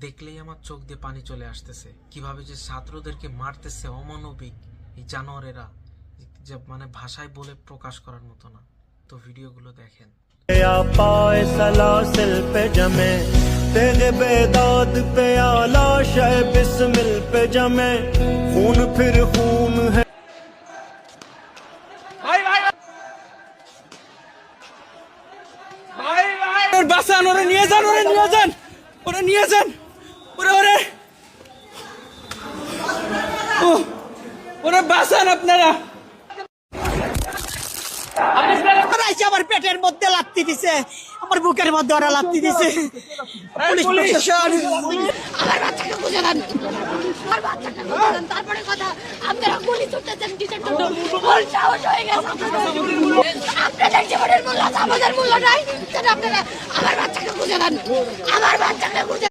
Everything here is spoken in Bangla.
দেখলেই আমার চোখ দিয়ে পানি চলে আসতেছে। কিভাবে যে ছাত্রদেরকে মারতেছে অমানবিক এই জানোয়ারেরা, যে মানে ভাষায় বলে প্রকাশ করার মতো না। তো ভিডিওগুলো দেখেন। বাসান, ওরে নিয়ে যান, ওরে নিয়ে যান, ওরে নিয়ে যান, ওরে ওরে ওরে বাসান আপনারা। আমার পেটের মধ্যে লাত্তি দিছে, আমার বুকের মধ্যে ওরা লাত্তি দিছে। পুলিশ প্রশাসন আমার বাচ্চাকে বুঝে দেন, আমার বাচ্চাকে বুঝে দেন। তারপরে কথা, আপনারা গুলি ছুটতেছেন কিসের জন্য? ভুল সাহস হয়ে গেছে আপনাদের জীবনের মূল্য আছে, আমাদের মূল্য নাই। আপনারা আমার বাচ্চাকে বুঝে দেন, আমার বাচ্চাকে বুঝে